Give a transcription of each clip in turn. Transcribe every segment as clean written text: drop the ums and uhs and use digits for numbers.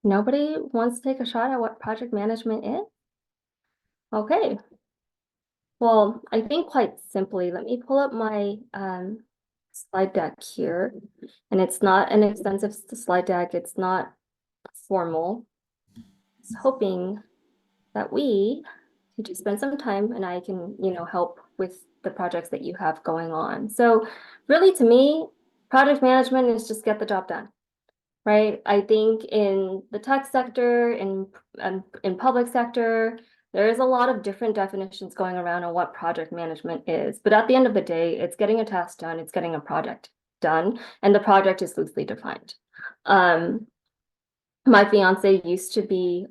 Nobody wants to take a shot at what project management is? Okay. Well, I think quite simply, let me pull up my slide deck here. And it's not an extensive slide deck. It's not formal. I was hoping that we could just spend some time and I can, help with the projects that you have going on. So really to me, project management is just get the job done. Right? I think in the tech sector, in public sector, there is a lot of different definitions going around on what project management is. But at the end of the day, it's getting a task done, it's getting a project done, and the project is loosely defined. My fiance used to be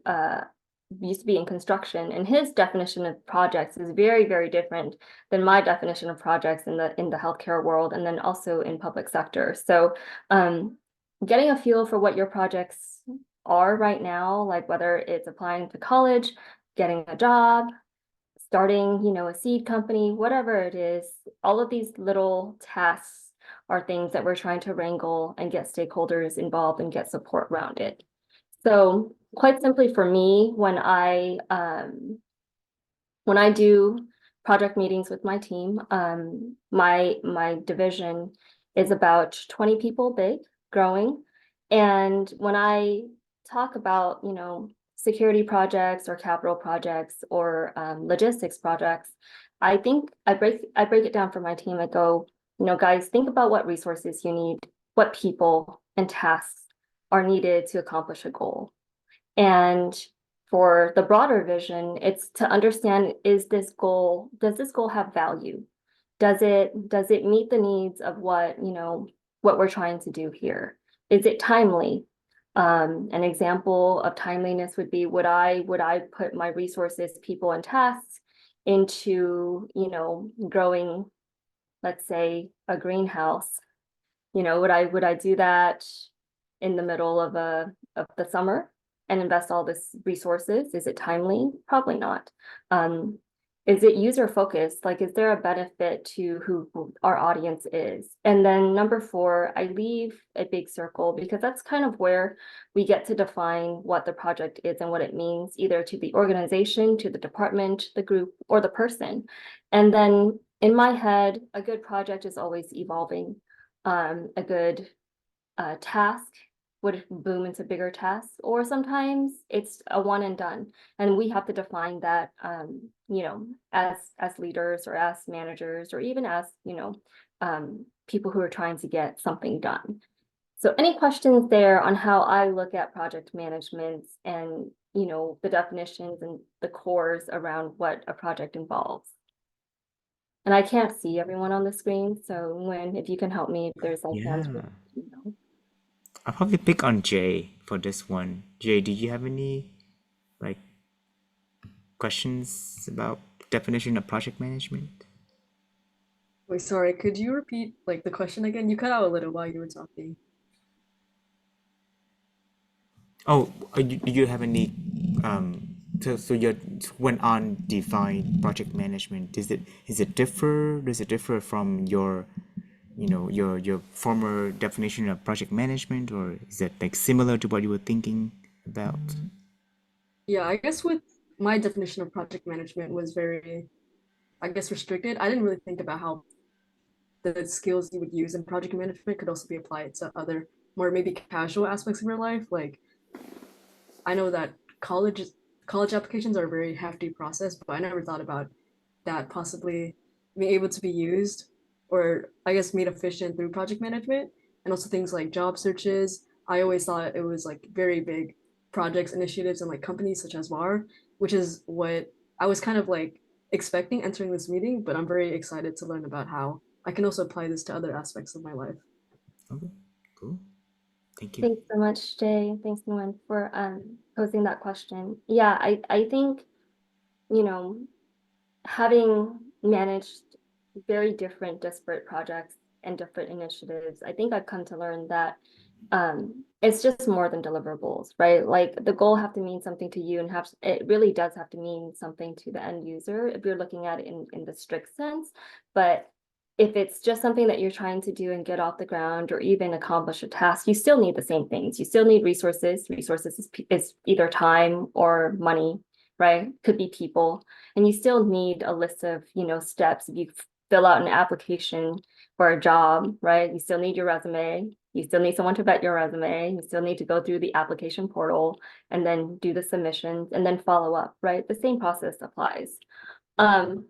in construction, and his definition of projects is very, very different than my definition of projects in the healthcare world, and then also in public sector. So getting a feel for what your projects are right now, like whether it's applying to college, getting a job, starting, a seed company, whatever it is, all of these little tasks are things that we're trying to wrangle and get stakeholders involved and get support around it. So quite simply for me, when I do project meetings with my team, my division is about 20 people big, growing. And when I talk about, security projects or capital projects or logistics projects, I think I break it down for my team. I go, guys, think about what resources you need, what people and tasks are needed to accomplish a goal. And for the broader vision, it's to understand, does this goal have value? Does it meet the needs of what we're trying to do here? Is it timely? An example of timeliness would be, would I put my resources, people, and tasks into, growing, let's say, a greenhouse? Would I do that in the middle of the summer and invest all this resources? Is it timely? Probably not. Is it user focused? Like, is there a benefit to who our audience is? And then number 4, I leave a big circle because that's kind of where we get to define what the project is and what it means, either to the organization, to the department, the group, or the person. And then in my head, a good project is always evolving. A good task would boom into bigger tasks, or sometimes it's a one and done. And we have to define that, as leaders or as managers, or even as, people who are trying to get something done. So any questions there on how I look at project management and, the definitions and the cores around what a project involves? And I can't see everyone on the screen, so if you can help me, if there's like hands, Yeah. I'll probably pick on Jay for this one. Jay, do you have any like questions about definition of project management? Wait, sorry, could you repeat like the question again? You cut out a little while you were talking. Oh, do you have any so your when on define project management, does it differ from your your former definition of project management, or is it like similar to what you were thinking about? Yeah, I guess with my definition of project management was very, I guess, restricted. I didn't really think about how the skills you would use in project management could also be applied to other more maybe casual aspects of your life. Like I know that college applications are a very hefty process, but I never thought about that possibly being able to be used or I guess made efficient through project management and also things like job searches. I always thought it was like very big projects, initiatives, and like companies such as VAR, which is what I was kind of like expecting entering this meeting, but I'm very excited to learn about how I can also apply this to other aspects of my life. Okay, cool. Thank you. Thanks so much, Jay. Thanks, Nguyen, for posing that question. Yeah, I think, you know, having managed very different disparate projects and different initiatives, I think I've come to learn that it's just more than deliverables, right? Like the goal have to mean something to you and it really does have to mean something to the end user if you're looking at it in the strict sense. But if it's just something that you're trying to do and get off the ground or even accomplish a task, you still need the same things. You still need resources. Resources is either time or money, right? Could be people. And you still need a list of, steps. If you fill out an application for a job, right? You still need your resume. You still need someone to vet your resume. You still need to go through the application portal and then do the submissions and then follow up, right? The same process applies. And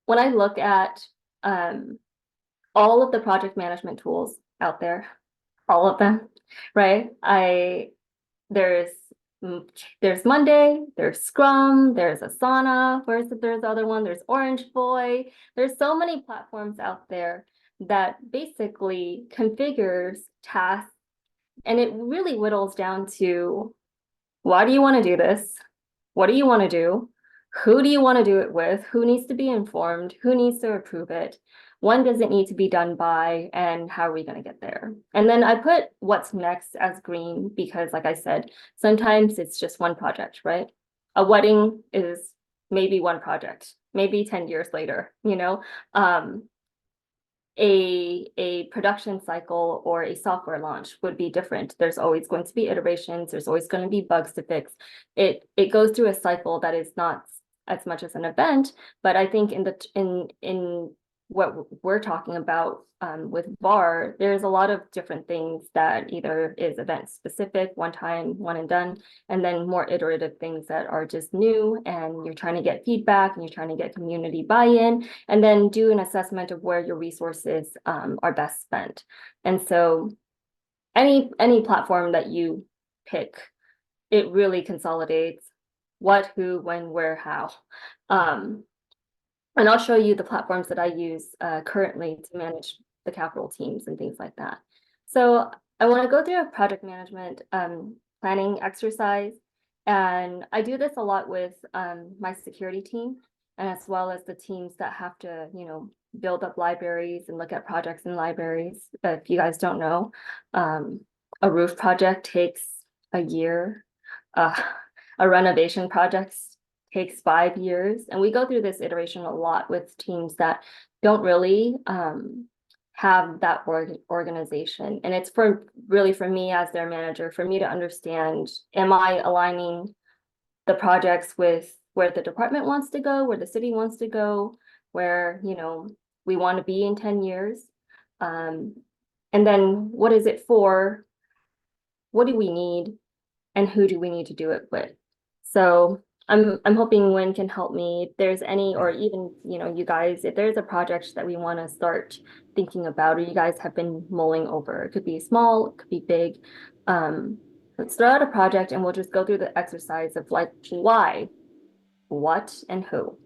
when I look at um, all of the project management tools out there, all of them, right? There's there's Monday, there's Scrum, there's Asana, there's the other one, there's Orange Boy. There's so many platforms out there that basically configures tasks, and it really whittles down to why do you want to do this? What do you want to do? Who do you want to do it with? Who needs to be informed? Who needs to approve it? When does it need to be done by? And how are we going to get there? And then I put what's next as green because, like I said, sometimes it's just one project, right? A wedding is maybe one project, maybe 10 years later, a production cycle or a software launch would be different. There's always going to be iterations. There's always going to be bugs to fix. It goes through a cycle that is not as much as an event, but I think in what we're talking about with VAR, there's a lot of different things that either is event specific, one time, one and done, and then more iterative things that are just new and you're trying to get feedback and you're trying to get community buy-in and then do an assessment of where your resources are best spent. And so any platform that you pick, it really consolidates what, who, when, where, how. And I'll show you the platforms that I use currently to manage the capital teams and things like that. So I want to go through a project management planning exercise. And I do this a lot with my security team and as well as the teams that have to, build up libraries and look at projects in libraries. If you guys don't know, a roof project takes a year. A renovation project takes 5 years. And we go through this iteration a lot with teams that don't really have that organization. And it's really for me as their manager, for me to understand, am I aligning the projects with where the department wants to go, where the city wants to go, where, we want to be in 10 years. And then what is it for? What do we need? And who do we need to do it with? So I'm hoping Win can help me. If there's any, or even, you guys, if there's a project that we want to start thinking about, or you guys have been mulling over, it could be small, it could be big. Let's throw out a project and we'll just go through the exercise of like why, what, and who.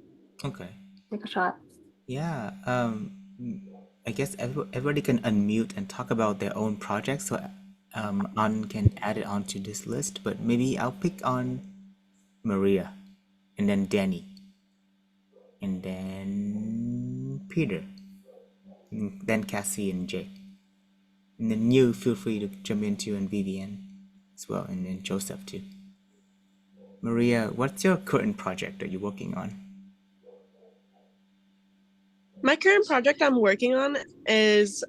Okay. Take a shot. Yeah. I guess everybody can unmute and talk about their own projects, so An can add it onto this list. But maybe I'll pick on Maria, and then Danny, and then Peter, and then Cassie and Jay, and then you feel free to jump in too, and Vivian as well, and then Joseph too. Maria, what's your current project that you're working on? My current project I'm working on is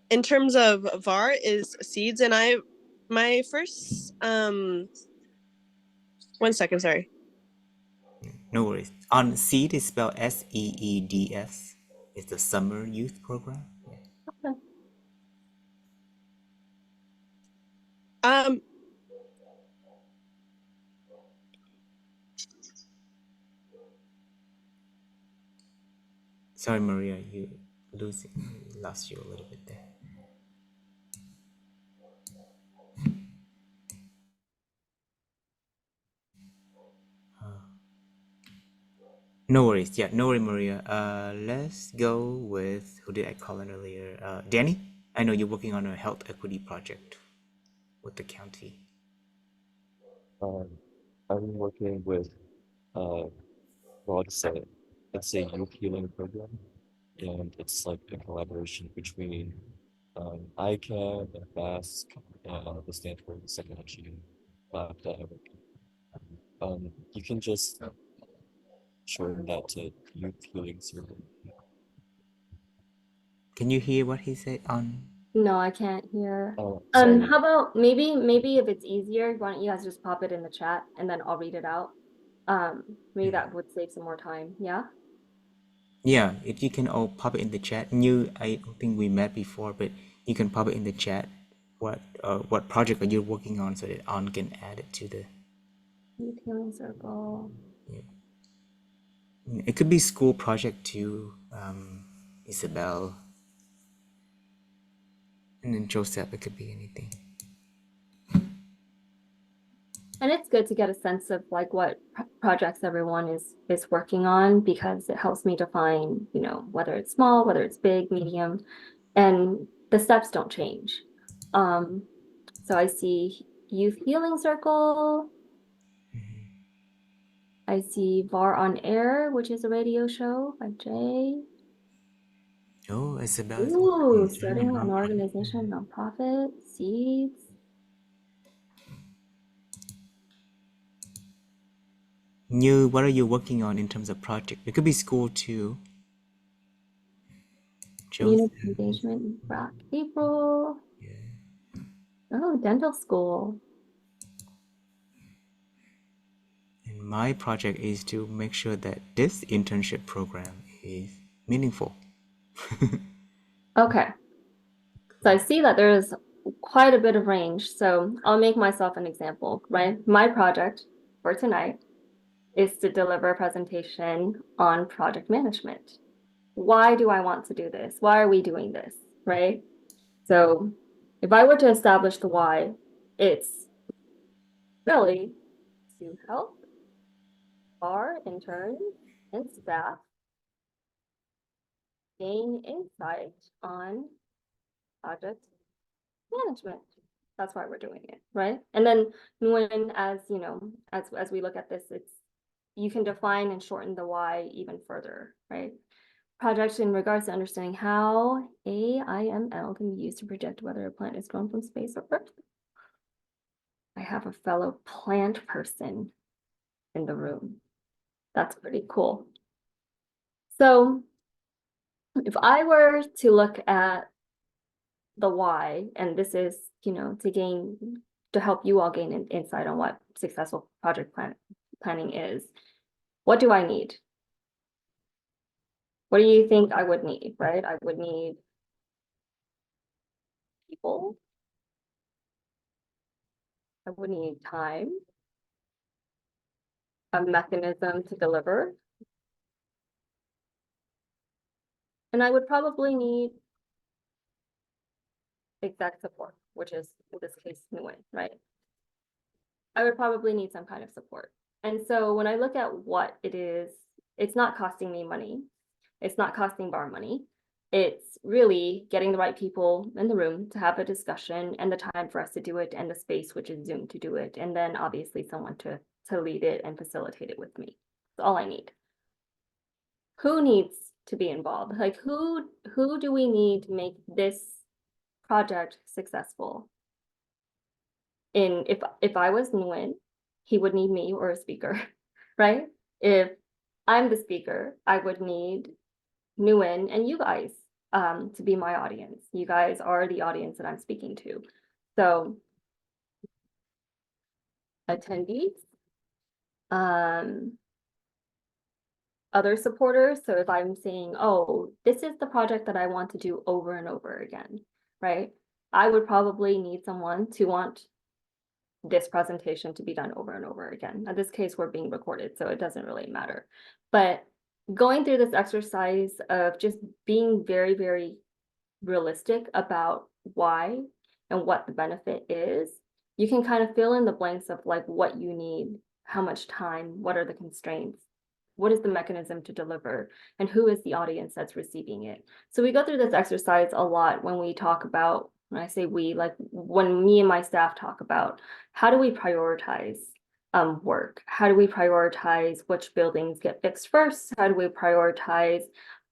in terms of VAR is seeds, and my first 1 second, sorry. No worries. On SEED is spelled SEEDS. It's the summer youth program. Yeah. Um Sorry, Maria, lost you a little bit there. No worries. Yeah, no worry, Maria. Let's go with who did I call in earlier? Danny. I know you're working on a health equity project with the county. I'm working with well, it's a youth healing program, and it's like a collaboration between ICANN, FASC, and the Stanford Psychology lab that I work in. You can just showing that to youth healing circle. Can you hear what he said on? No, I can't hear. Oh, sorry. How about maybe if it's easier, why don't you guys just pop it in the chat and then I'll read it out. Maybe that would save some more time. Yeah. Yeah, if you can all pop it in the chat. You, I don't think we met before, but you can pop it in the chat. What project are you working on so that On can add it to the. Youth Healing Circle. It could be school project too, Isabel, and then Joseph. It could be anything. And it's good to get a sense of like what projects everyone is working on because it helps me define, you know, whether it's small, whether it's big, medium, and the steps don't change. So I see Youth Healing Circle. I see VAR on Air, which is a radio show by Jay. Oh, Isabel is Ooh, joining starting an on. organization, nonprofit, seeds. Như, what are you working on in terms of project? It could be school too. Joseph. Community engagement in April. Oh, dental school. And my project is to make sure that this internship program is meaningful. Okay. So I see that there's quite a bit of range. So I'll make myself an example, right? My project for tonight is to deliver a presentation on project management. Why do I want to do this? Why are we doing this, right? So if I were to establish the why, it's really to help our interns and staff gain insight on project management. That's why we're doing it, right? And then when, as you know, as we look at this, it's you can define and shorten the why even further, right? Projects in regards to understanding how AIML can be used to project whether a plant is grown from space or Earth. I have a fellow plant person in the room. That's pretty cool. So if I were to look at the why, and this is, you know, to help you all gain an insight on what successful project planning is, what do I need? What do you think I would need, right? I would need people. I would need time, a mechanism to deliver. And I would probably need exec support, which is in this case, Nguyen, right? I would probably need some kind of support. And so when I look at what it is, it's not costing me money. It's not costing bar money. It's really getting the right people in the room to have a discussion and the time for us to do it and the space, which is Zoom, to do it. And then obviously someone to lead it and facilitate it with me. That's all I need. Who needs to be involved? Like who do we need to make this project successful? If I was Nguyen, he would need me or a speaker, right? If I'm the speaker, I would need Nguyen and you guys to be my audience. You guys are the audience that I'm speaking to. So attendees, other supporters. So if I'm saying, oh, this is the project that I want to do over and over again, right? I would probably need someone to want this presentation to be done over and over again. In this case, we're being recorded, so it doesn't really matter. But going through this exercise of just being very, very realistic about why and what the benefit is, you can kind of fill in the blanks of like what you need, how much time, what are the constraints, what is the mechanism to deliver, and who is the audience that's receiving it. So we go through this exercise a lot when we talk about, when I say we, like when me and my staff talk about how do we prioritize work? How do we prioritize which buildings get fixed first? How do we prioritize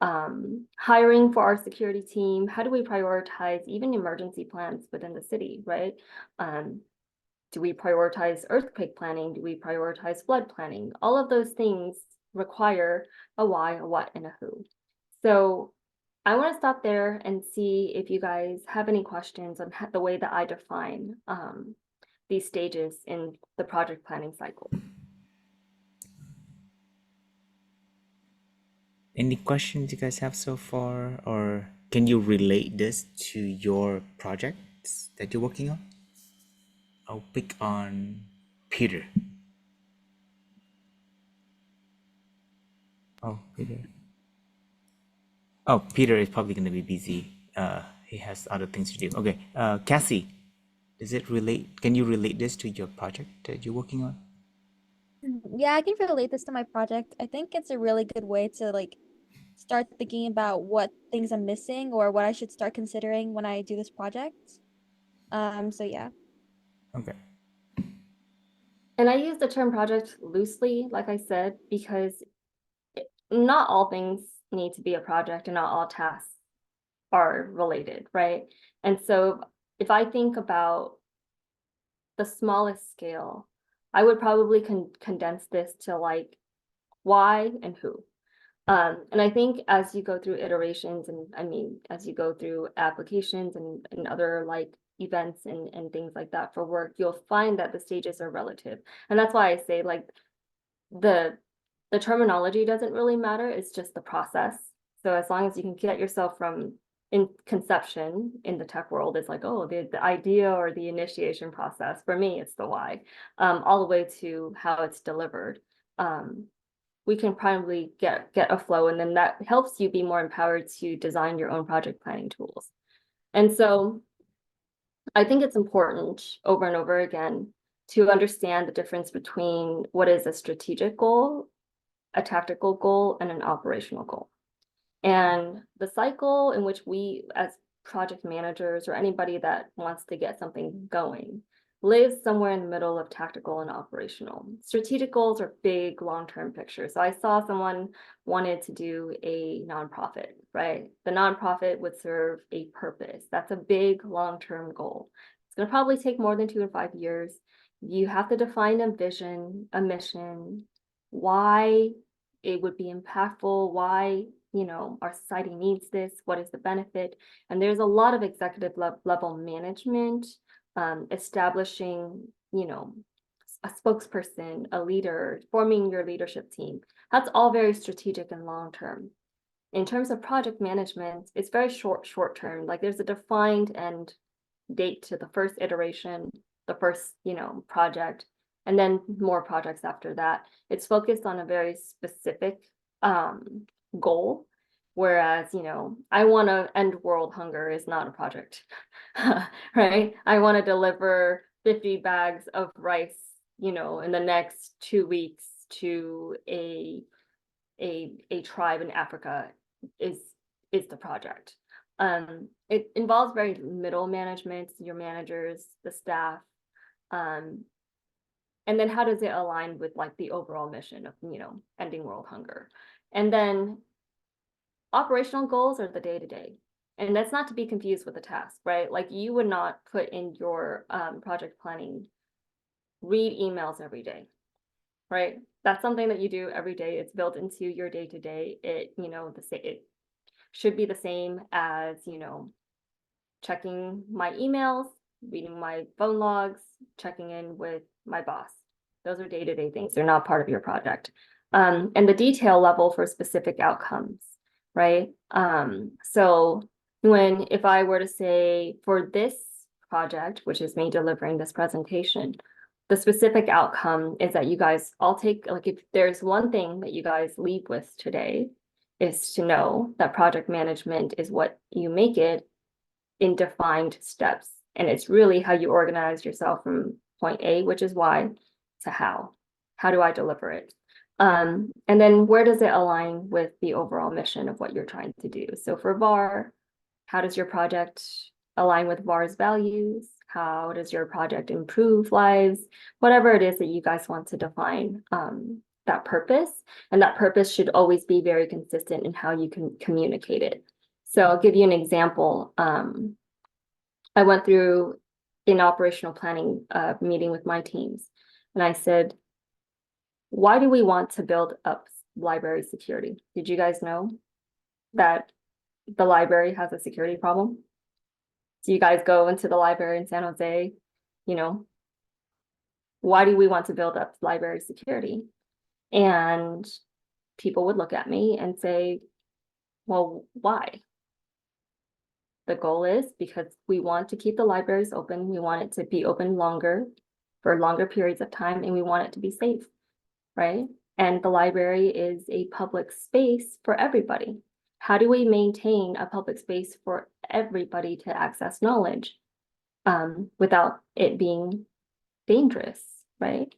hiring for our security team? How do we prioritize even emergency plans within the city, right? Do we prioritize earthquake planning? Do we prioritize flood planning? All of those things require a why, a what, and a who. So I want to stop there and see if you guys have any questions on the way that I define these stages in the project planning cycle. Any questions you guys have so far, or can you relate this to your projects that you're working on? I'll pick on Peter. Oh, Peter. Oh, Peter is probably going to be busy. He has other things to do. Okay, Cassie, does it relate? Can you relate this to your project that you're working on? Yeah, I can relate this to my project. I think it's a really good way to like start thinking about what things I'm missing or what I should start considering when I do this project. So yeah. Okay. And I use the term project loosely, like I said, because not all things need to be a project and not all tasks are related, right? And so if I think about the smallest scale, I would probably condense this to like why and who. And I think as you go through iterations, and I mean, as you go through applications and other like events and things like that for work, you'll find that the stages are relative. And that's why I say like the terminology doesn't really matter, it's just the process. So as long as you can get yourself from in conception in the tech world, it's like, oh, the idea or the initiation process. For me, it's the why, all the way to how it's delivered. We can probably get a flow, and then that helps you be more empowered to design your own project planning tools. And so I think it's important over and over again to understand the difference between what is a strategic goal, a tactical goal, and an operational goal. And the cycle in which we, as project managers or anybody that wants to get something going, lives somewhere in the middle of tactical and operational. Strategic goals are big long-term pictures. So I saw someone wanted to do a nonprofit, right? The nonprofit would serve a purpose. That's a big long-term goal. It's going to probably take more than 2 to 5 years. You have to define a vision, a mission, why it would be impactful, why our society needs this, what is the benefit? And there's a lot of executive level management, establishing, a spokesperson, a leader, forming your leadership team. That's all very strategic and long-term. In terms of project management, it's very short-term. Like there's a defined end date to the first iteration, the first, project, and then more projects after that. It's focused on a very specific goal. Whereas, I want to end world hunger is not a project, right? I want to deliver 50 bags of rice, in the next 2 weeks to a tribe in Africa is the project. It involves very middle management, your managers, the staff, and then how does it align with like the overall mission of, ending world hunger? And then operational goals are the day-to-day. And that's not to be confused with the task, right? Like you would not put in your project planning, read emails every day, right? That's something that you do every day. It's built into your day-to-day. It should be the same as, checking my emails, reading my phone logs, checking in with my boss. Those are day-to-day things. They're not part of your project. And the detail level for specific outcomes, right? So if I were to say for this project, which is me delivering this presentation, the specific outcome is that you guys all take, like if there's one thing that you guys leave with today, is to know that project management is what you make it in defined steps. And it's really how you organize yourself from point A, which is why, to how. How do I deliver it? And then where does it align with the overall mission of what you're trying to do? So for VAR, how does your project align with VAR's values? How does your project improve lives? Whatever it is that you guys want to define that purpose. And that purpose should always be very consistent in how you can communicate it. So I'll give you an example. I went through an operational planning meeting with my teams, and I said, why do we want to build up library security. Did you guys know that the library has a security problem? So you guys go into the library in San Jose, you know, why do we want to build up library security? And people would look at me and say, well, why? The goal is because we want to keep the libraries open. We want it to be open longer for longer periods of time, and we want it to be safe, right? And the library is a public space for everybody. How do we maintain a public space for everybody to access knowledge without it being dangerous, right?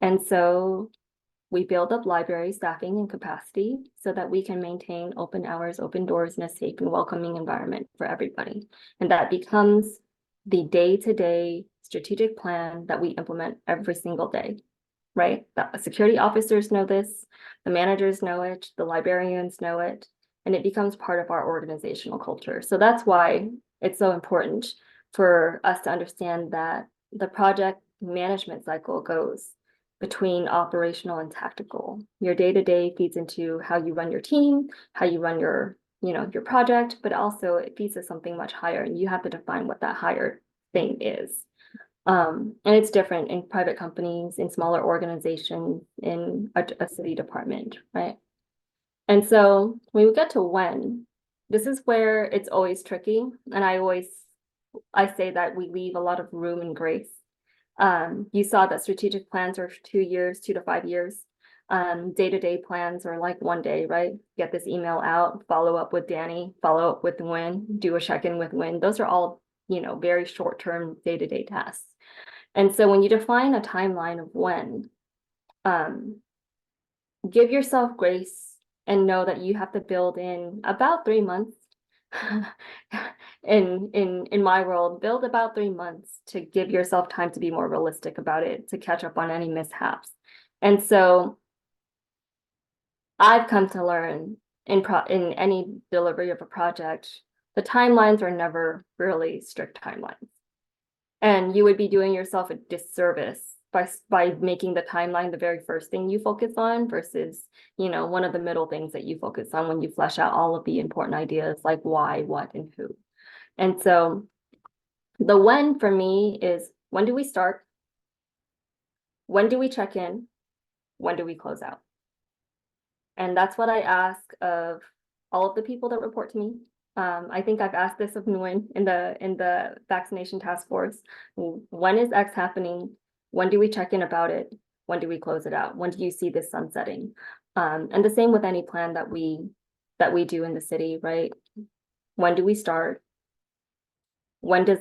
And so we build up library staffing and capacity so that we can maintain open hours, open doors, and a safe and welcoming environment for everybody. And that becomes the day-to-day strategic plan that we implement every single day, right? The security officers know this, the managers know it, the librarians know it, and it becomes part of our organizational culture. So that's why it's so important for us to understand that the project management cycle goes between operational and tactical. Your day-to-day feeds into how you run your team, how you run your, your project, but also it feeds to something much higher, and you have to define what that higher thing is. And it's different in private companies, in smaller organizations, in a city department, right? And so when we get to when, this is where it's always tricky. And I say that we leave a lot of room and grace. You saw that strategic plans are 2 years, 2 to 5 years. Day-to-day plans are like 1 day, right? Get this email out, follow up with Danny, follow up with Win, do a check-in with Win. Those are all, very short-term day-to-day tasks. And so when you define a timeline of when, give yourself grace and know that you have to build in about 3 months. In my world, build about 3 months to give yourself time to be more realistic about it, to catch up on any mishaps. And so I've come to learn in any delivery of a project, the timelines are never really strict timelines. And you would be doing yourself a disservice by making the timeline the very first thing you focus on versus, one of the middle things that you focus on when you flesh out all of the important ideas like why, what, and who. And so the when for me is, when do we start? When do we check in? When do we close out? And that's what I ask of all of the people that report to me. I think I've asked this of Nguyen in the vaccination task force. When is X happening? When do we check in about it? When do we close it out? When do you see this sunsetting? And the same with any plan that we do in the city, right? When do we start? When do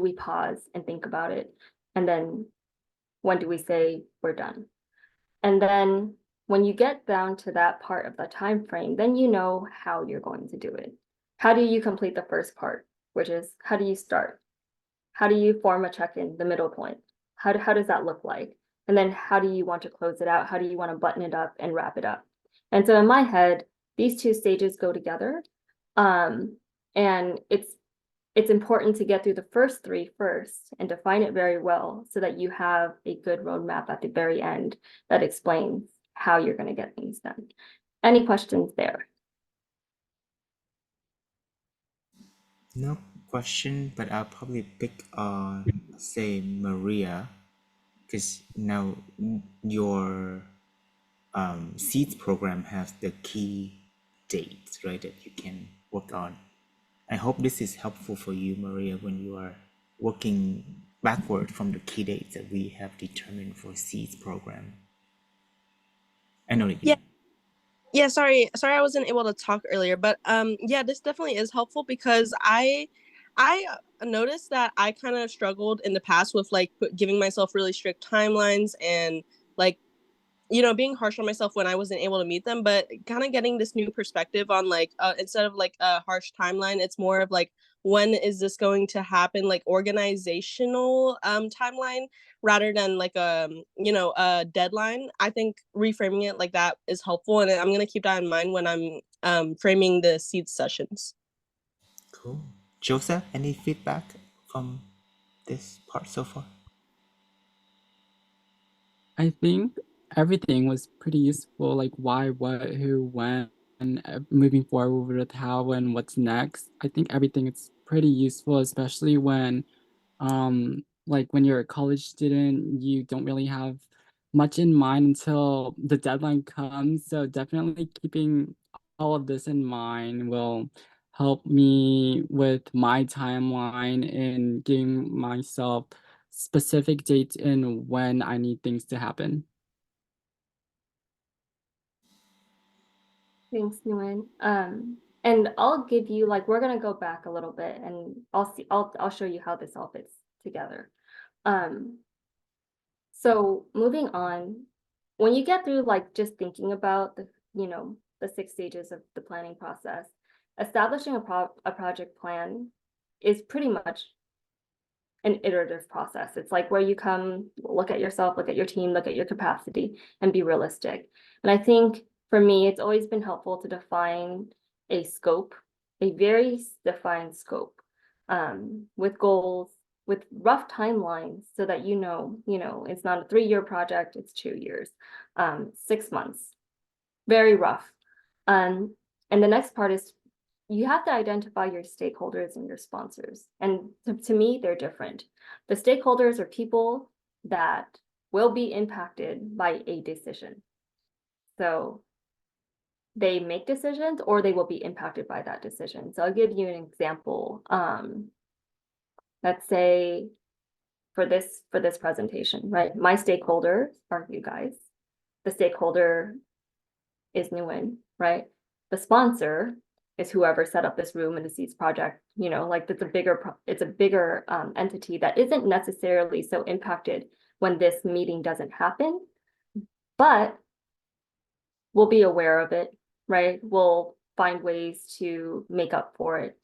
we pause and think about it? And then when do we say we're done? And then when you get down to that part of the time frame, then you know how you're going to do it. How do you complete the first part, which is how do you start? How do you form a check-in, the middle point? How does that look like? And then how do you want to close it out? How do you want to button it up and wrap it up? And so in my head, these two stages go together. And it's important to get through the first three first and define it very well so that you have a good roadmap at the very end that explains how you're going to get things done. Any questions there? No question, but I'll probably pick on, say, Maria, because now your seeds program has the key dates, right, that you can work on. I hope this is helpful for you, Maria, when you are working backward from the key dates that we have determined for seeds program. I know that you. Yeah, sorry I wasn't able to talk earlier, but yeah, this definitely is helpful because I noticed that I kind of struggled in the past with like giving myself really strict timelines and like being harsh on myself when I wasn't able to meet them, but kind of getting this new perspective on like instead of like a harsh timeline, it's more of like, when is this going to happen, like organizational timeline rather than like a deadline. I think reframing it like that is helpful, and I'm going to keep that in mind when I'm framing the seed sessions. Cool. Joseph, any feedback from this part so far? I think everything was pretty useful, like why, what, who, when, and moving forward with how and what's next. I think everything is pretty useful, especially when like when you're a college student, you don't really have much in mind until the deadline comes. So definitely keeping all of this in mind will help me with my timeline and giving myself specific dates in when I need things to happen. Thanks, Nguyen. And I'll give you like we're gonna go back a little bit, and I'll show you how this all fits together. So moving on, when you get through like just thinking about the the 6 stages of the planning process, establishing a project plan is pretty much an iterative process. It's like where you come, look at yourself, look at your team, look at your capacity, and be realistic. And I think for me, it's always been helpful to define a scope, a very defined scope, with goals, with rough timelines, so that it's not a 3-year project, it's 2 years, 6 months, very rough. And the next part is you have to identify your stakeholders and your sponsors. And to me, they're different. The stakeholders are people that will be impacted by a decision. So they make decisions or they will be impacted by that decision. So I'll give you an example. Let's say for this presentation, right? My stakeholders are you guys. The stakeholder is Nguyen, right? The sponsor is whoever set up this room and the seeds project, like it's a bigger entity that isn't necessarily so impacted when this meeting doesn't happen, but we'll be aware of it, right? We'll find ways to make up for it.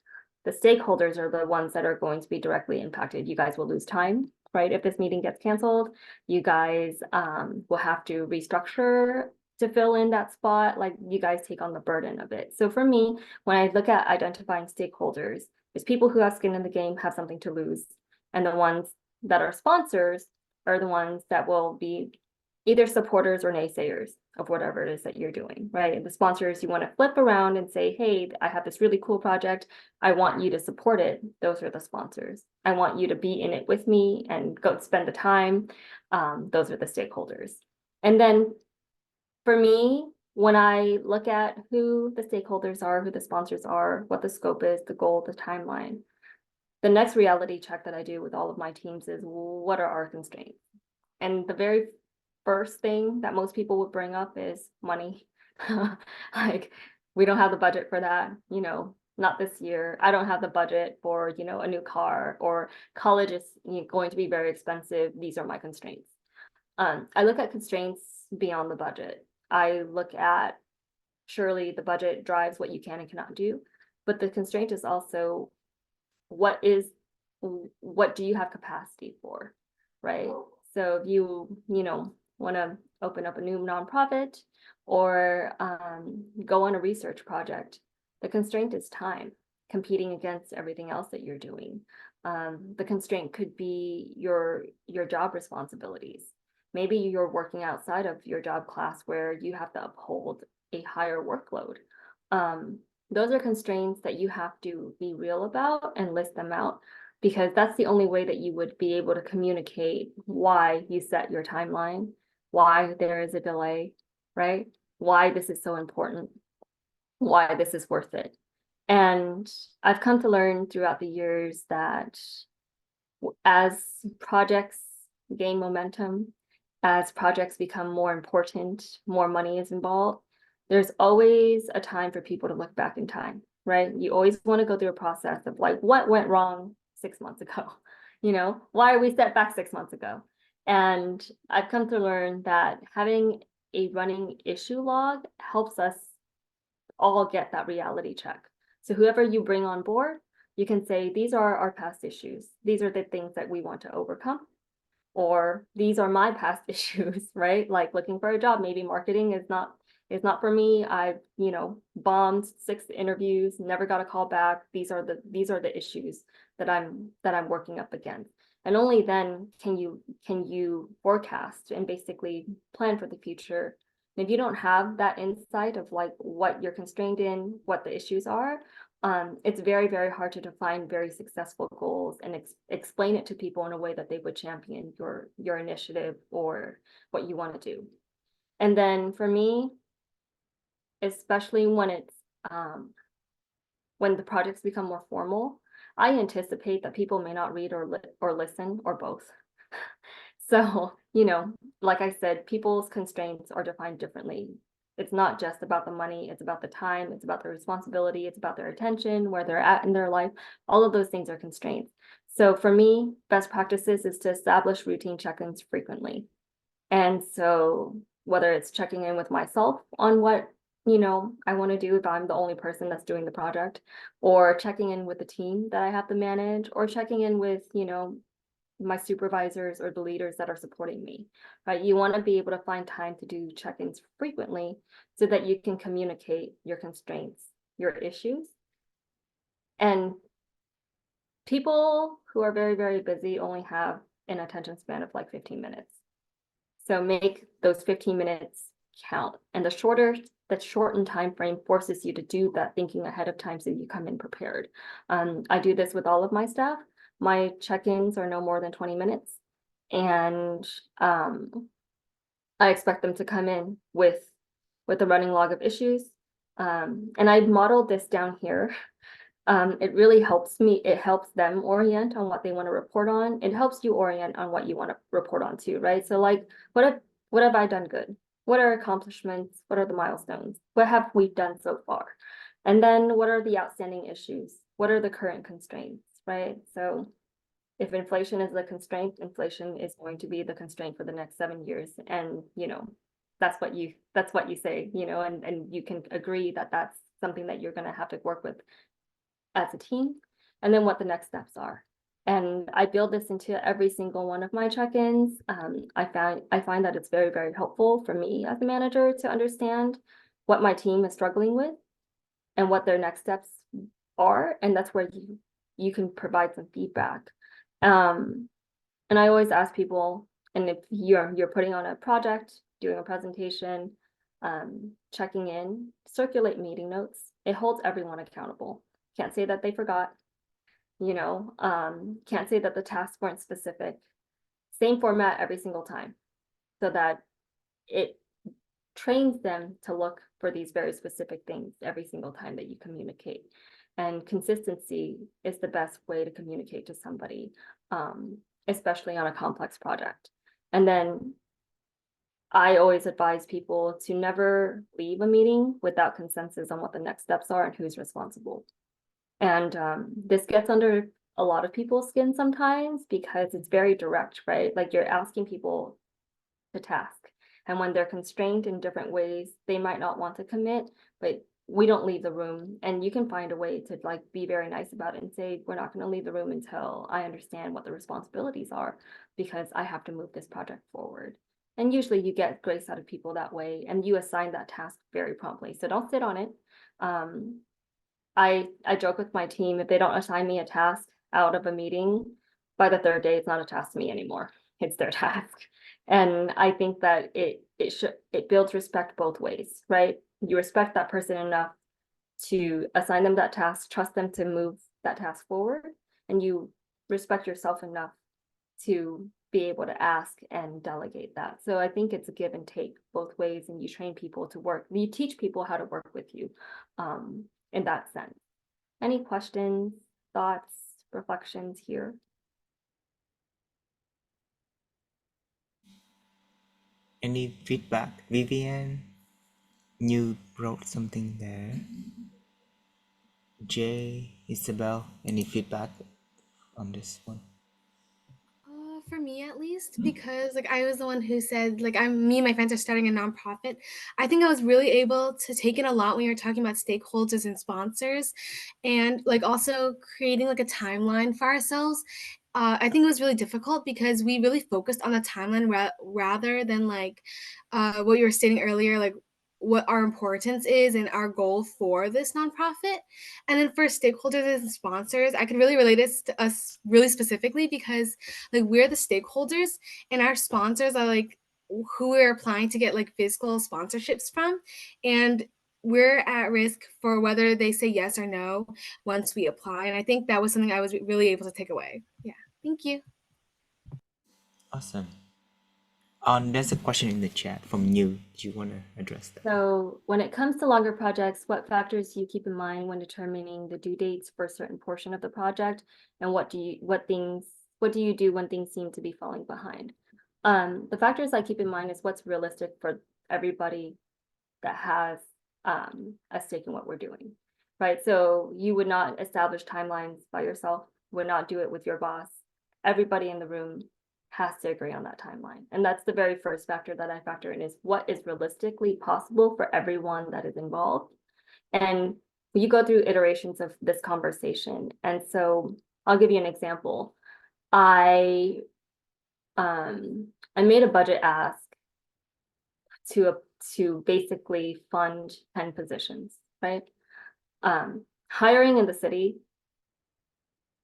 The stakeholders are the ones that are going to be directly impacted. You guys will lose time, right? If this meeting gets canceled, you guys will have to restructure to fill in that spot. Like you guys take on the burden of it. So for me, when I look at identifying stakeholders, there's people who have skin in the game, have something to lose. And the ones that are sponsors are the ones that will be either supporters or naysayers of whatever it is that you're doing, right? And the sponsors, you want to flip around and say, hey, I have this really cool project. I want you to support it. Those are the sponsors. I want you to be in it with me and go spend the time. Those are the stakeholders. And then for me, when I look at who the stakeholders are, who the sponsors are, what the scope is, the goal, the timeline, the next reality check that I do with all of my teams is what are our constraints? And the very first thing that most people would bring up is money. Like, we don't have the budget for that, not this year. I don't have the budget for, a new car, or college is going to be very expensive. These are my constraints. I look at constraints beyond the budget. I look at, surely the budget drives what you can and cannot do, but the constraint is also what do you have capacity for, right? So if you want to open up a new nonprofit or go on a research project, the constraint is time, competing against everything else that you're doing. The constraint could be your job responsibilities. Maybe you're working outside of your job class where you have to uphold a higher workload. Those are constraints that you have to be real about and list them out, because that's the only way that you would be able to communicate why you set your timeline, why there is a delay, right? Why this is so important, why this is worth it. And I've come to learn throughout the years that as projects gain momentum, as projects become more important, more money is involved, there's always a time for people to look back in time, right? You always want to go through a process of like, what went wrong 6 months ago? Why are we set back 6 months ago? And I've come to learn that having a running issue log helps us all get that reality check. So whoever you bring on board, you can say, these are our past issues. These are the things that we want to overcome. Or these are my past issues, right? Like looking for a job, maybe marketing is not for me. I've, bombed 6 interviews, never got a call back. These are the issues that I'm working up against. And only then can you forecast and basically plan for the future. And if you don't have that insight of like what you're constrained in, what the issues are, it's very, very hard to define very successful goals and explain it to people in a way that they would champion your initiative or what you want to do. And then for me, especially when the projects become more formal, I anticipate that people may not read or listen or both. So, like I said, people's constraints are defined differently. It's not just about the money, it's about the time, it's about the responsibility, it's about their attention, where they're at in their life. All of those things are constraints. So for me, best practices is to establish routine check-ins frequently. And so whether it's checking in with myself on what, I want to do if I'm the only person that's doing the project, or checking in with the team that I have to manage, or checking in with, my supervisors or the leaders that are supporting me, right? You want to be able to find time to do check-ins frequently so that you can communicate your constraints, your issues. And people who are very, very busy only have an attention span of like 15 minutes. So make those 15 minutes count. And the shortened time frame forces you to do that thinking ahead of time so you come in prepared. I do this with all of my staff. My check-ins are no more than 20 minutes. And I expect them to come in with a running log of issues. And I modeled this down here. It really helps me. It helps them orient on what they want to report on. It helps you orient on what you want to report on too, right? So like, what have I done good? What are accomplishments? What are the milestones? What have we done so far? And then what are the outstanding issues? What are the current constraints, right? So if inflation is the constraint, inflation is going to be the constraint for the next 7 years. And, that's what you say, and you can agree that that's something that you're going to have to work with as a team, and then what the next steps are. And I build this into every single one of my check-ins. I find that it's very, very helpful for me as a manager to understand what my team is struggling with and what their next steps are. And that's where you can provide some feedback. And I always ask people, and if you're putting on a project, doing a presentation, checking in, circulate meeting notes. It holds everyone accountable. Can't say that they forgot, can't say that the tasks weren't specific. Same format every single time, so that it trains them to look for these very specific things every single time that you communicate. And consistency is the best way to communicate to somebody, especially on a complex project. And then I always advise people to never leave a meeting without consensus on what the next steps are and who's responsible. And this gets under a lot of people's skin sometimes because it's very direct, right? Like you're asking people to task. And when they're constrained in different ways, they might not want to commit, but we don't leave the room. And you can find a way to like be very nice about it and say, we're not going to leave the room until I understand what the responsibilities are, because I have to move this project forward. And usually you get grace out of people that way, and you assign that task very promptly. So don't sit on it. I joke with my team, if they don't assign me a task out of a meeting, by the third day, it's not a task to me anymore. It's their task. And I think that it builds respect both ways, right? You respect that person enough to assign them that task, trust them to move that task forward, and you respect yourself enough to be able to ask and delegate that. So I think it's a give and take both ways, and you train people to work, you teach people how to work with you in that sense. Any questions, thoughts, reflections here? Any feedback? Vivian, you wrote something there. Jay, Isabel, any feedback on this one? For me at least, because like I was the one who said like me and my friends are starting a nonprofit. I think I was really able to take in a lot when you were talking about stakeholders and sponsors, and like also creating like a timeline for ourselves. I think it was really difficult because we really focused on the timeline rather than like what you were stating earlier, like what our importance is and our goal for this nonprofit. And then for stakeholders and sponsors, I could really relate this to us really specifically because like we're the stakeholders and our sponsors are like who we're applying to get like physical sponsorships from. And we're at risk for whether they say yes or no once we apply. And I think that was something I was really able to take away. Yeah. Thank you. Awesome. There's a question in the chat from you. Do you want to address that? So when it comes to longer projects, what factors do you keep in mind when determining the due dates for a certain portion of the project? And what do you do when things seem to be falling behind? The factors I keep in mind is what's realistic for everybody that has a stake in what we're doing, right? So you would not establish timelines by yourself, would not do it with your boss. Everybody in the room has to agree on that timeline. And that's the very first factor that I factor in is what is realistically possible for everyone that is involved. And you go through iterations of this conversation. And so I'll give you an example. I made a budget ask to basically fund 10 positions, right? Hiring in the city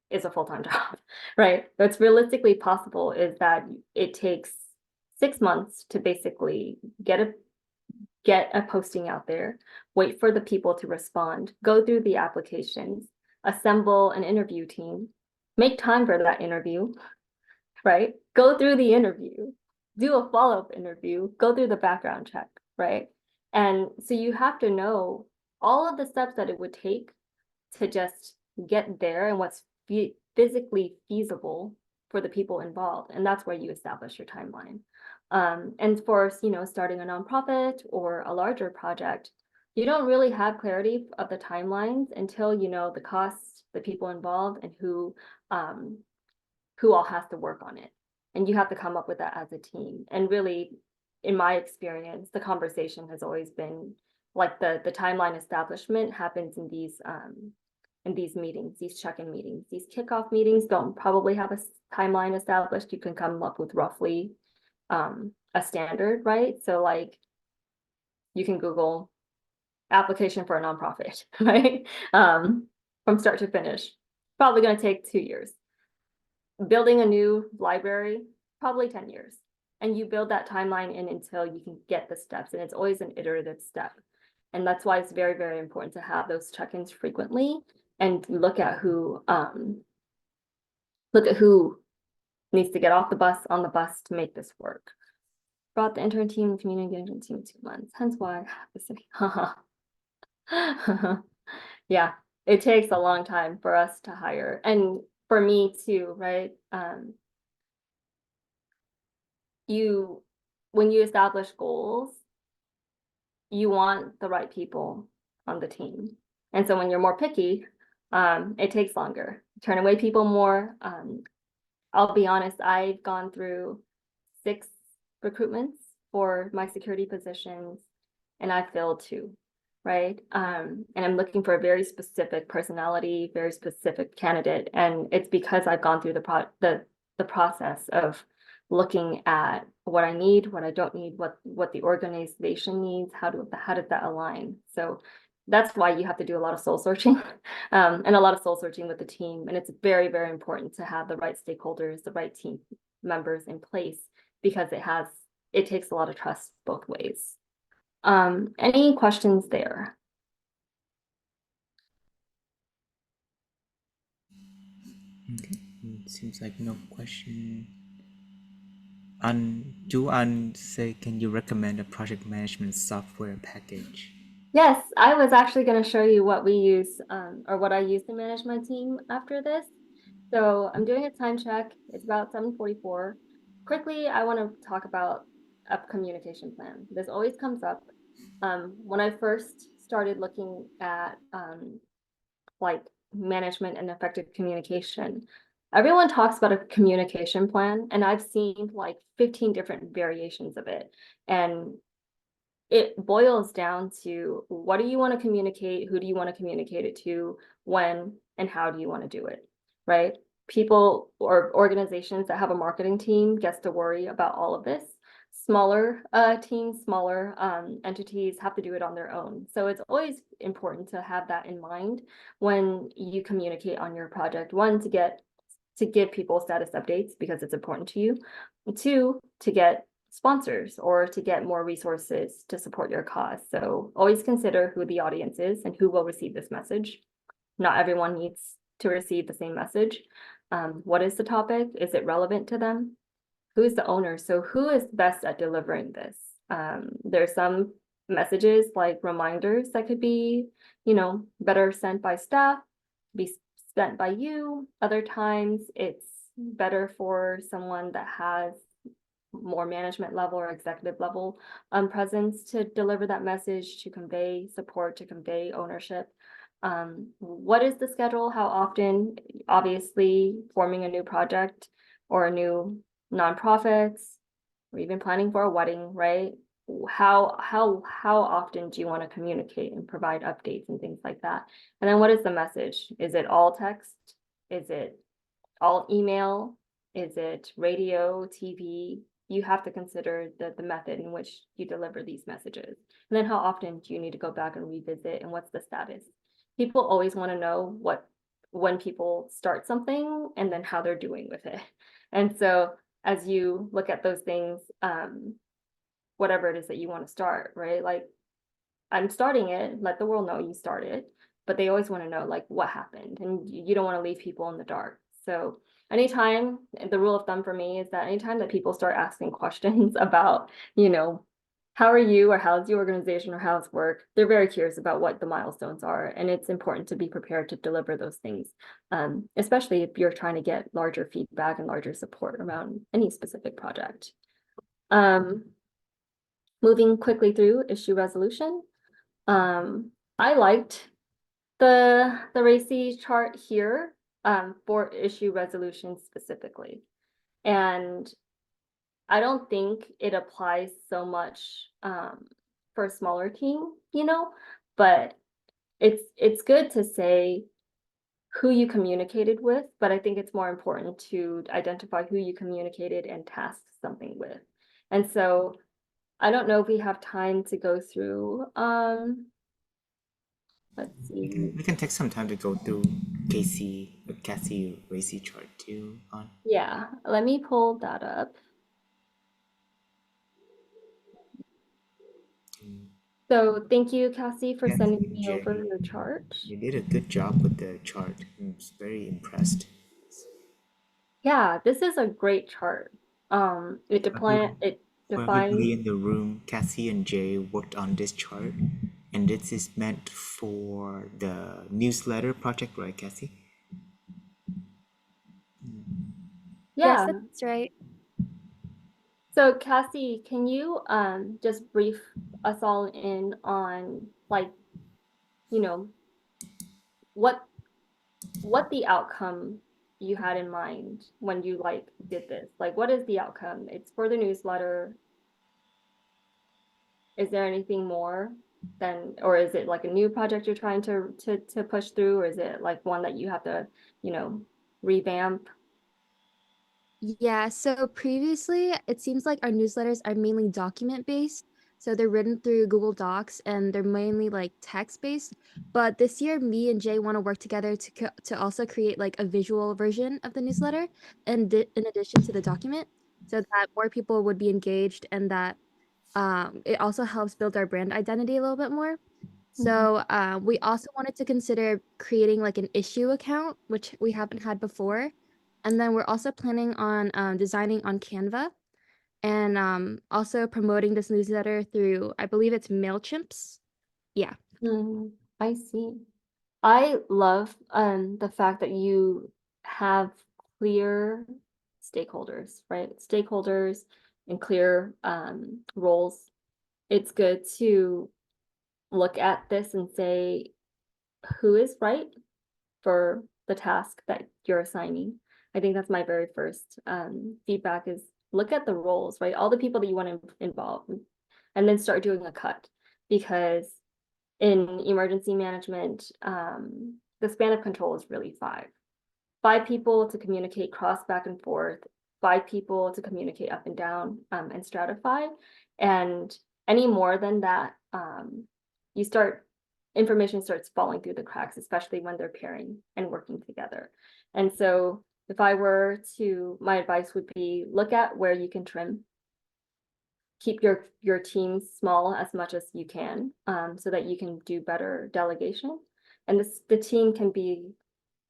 is a full-time job, right? What's realistically possible is that it takes 6 months to basically get a posting out there, wait for the people to respond, go through the applications, assemble an interview team, make time for that interview, right? Go through the interview, do a follow-up interview, go through the background check, right? And so you have to know all of the steps that it would take to just get there and what's physically feasible for the people involved. And that's where you establish your timeline. And for, starting a nonprofit or a larger project, you don't really have clarity of the timelines until you know the costs, the people involved, and who all has to work on it. And you have to come up with that as a team. And really, in my experience, the conversation has always been like the timeline establishment happens in these meetings, these check-in meetings. These kickoff meetings don't probably have a timeline established. You can come up with roughly a standard, right? So like you can Google application for a nonprofit, right? From start to finish. Probably going to take 2 years. Building a new library, probably 10 years. And you build that timeline in until you can get the steps. And it's always an iterative step. And that's why it's very, very important to have those check-ins frequently and look at who needs to get off the bus on the bus to make this work. Brought the intern team and community engagement team in 2 months. Hence why I have the city. Yeah, it takes a long time for us to hire. And for me too, right? When you establish goals, you want the right people on the team. And so when you're more picky, it takes longer. Turn away people more. I'll be honest, I've gone through 6 recruitments for my security positions, and I failed 2, right? And I'm looking for a very specific personality, very specific candidate, and it's because I've gone through the process of looking at what I need, what I don't need, what the organization needs, how does that align? So that's why you have to do a lot of soul searching and a lot of soul searching with the team. And it's very, very important to have the right stakeholders, the right team members in place, because it takes a lot of trust both ways. Any questions there? Okay, seems like no question. Juan say, can you recommend a project management software package? Yes, I was actually going to show you what we use or what I use to manage my team after this. So I'm doing a time check. It's about 7:44. Quickly, I want to talk about a communication plan. This always comes up. When I first started looking at like management and effective communication, everyone talks about a communication plan, and I've seen like 15 different variations of it. And it boils down to what do you want to communicate, who do you want to communicate it to, when, and how do you want to do it, right? People or organizations that have a marketing team gets to worry about all of this. smaller teams, smaller entities have to do it on their own. So it's always important to have that in mind when you communicate on your project. One, to give people status updates because it's important to you. Two, to get sponsors or to get more resources to support your cause. So always consider who the audience is and who will receive this message. Not everyone needs to receive the same message. What is the topic? Is it relevant to them? Who is the owner? So who is best at delivering this? There's some messages like reminders that could be, better sent by staff, be sent by you. Other times it's better for someone that has more management level or executive level presence to deliver that message, to convey support, to convey ownership. What is the schedule? How often? Obviously, forming a new project or a new nonprofits, or even planning for a wedding, right? How often do you want to communicate and provide updates and things like that? And then what is the message? Is it all text? Is it all email? Is it radio, TV? You have to consider the method in which you deliver these messages. And then how often do you need to go back and revisit, and what's the status? People always want to know when people start something and then how they're doing with it. And so as you look at those things, whatever it is that you want to start, right? Like, I'm starting it, let the world know you started, but they always want to know like what happened, and you don't want to leave people in the dark. So anytime, the rule of thumb for me is that anytime that people start asking questions about, how are you, or how's the organization, or how's work, they're very curious about what the milestones are. And it's important to be prepared to deliver those things, especially if you're trying to get larger feedback and larger support around any specific project. Moving quickly through issue resolution. I liked the RACI chart here for issue resolution specifically. And I don't think it applies so much for a smaller team, but it's good to say who you communicated with, but I think it's more important to identify who you communicated and task something with. And so I don't know if we have time to go through, let's We see. can take some time to go through Cassie Racy chart too on. Yeah, let me pull that up. So thank you, Cassie, for Yes, sending you, me Jay. over your chart. You did a good job with the chart. I'm very impressed. Yeah, this is a great chart. It For everybody defines. in the room, Cassie and Jay worked on this chart, and this is meant for the newsletter project, right, Cassie? Yes, Yeah. that's right. So Cassie, can you just brief us all in on like, what the outcome you had in mind when you like did this? Like, what is the outcome? It's for the newsletter. Is there anything more than, or is it like a new project you're trying to push through, or is it like one that you have to, revamp? Yeah, so previously it seems like our newsletters are mainly document based. So they're written through Google Docs and they're mainly like text based. But this year, me and Jay want to work together to also create like a visual version of the newsletter and in addition to the document, so that more people would be engaged and that it also helps build our brand identity a little bit more. So we also wanted to consider creating like an issue account, which we haven't had before. And then we're also planning on designing on Canva and also promoting this newsletter through, I believe it's MailChimps. Yeah. I see. I love the fact that you have clear stakeholders, right? Stakeholders and clear roles. It's good to look at this and say who is right for the task that you're assigning. I think that's my very first feedback is look at the roles, right? All the people that you want to involve, and then start doing a cut, because in emergency management, the span of control is really five people to communicate cross back and forth 5 people to communicate up and down and stratify. And any more than that, information starts falling through the cracks, especially when they're pairing and working together. And so if I were to, my advice would be look at where you can trim. Keep your team small as much as you can, so that you can do better delegation. And the team can be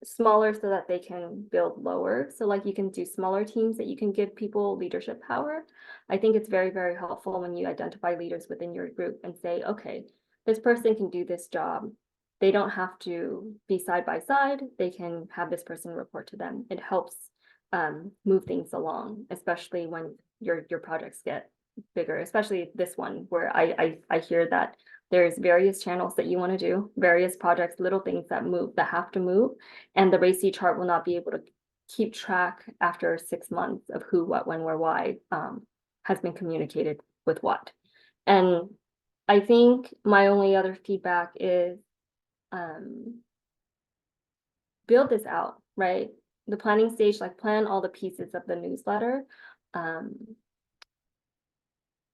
smaller so that they can build lower. So like you can do smaller teams that you can give people leadership power. I think it's very, very helpful when you identify leaders within your group and say, okay, this person can do this job. They don't have to be side by side. They can have this person report to them. It helps move things along, especially when your projects get bigger, especially this one where I hear that there's various channels that you want to do, various projects, little things that move, that have to move. And the RACI chart will not be able to keep track after 6 months of who, what, when, where, why has been communicated with what. And I think my only other feedback is build this out, right? The planning stage, like plan all the pieces of the newsletter.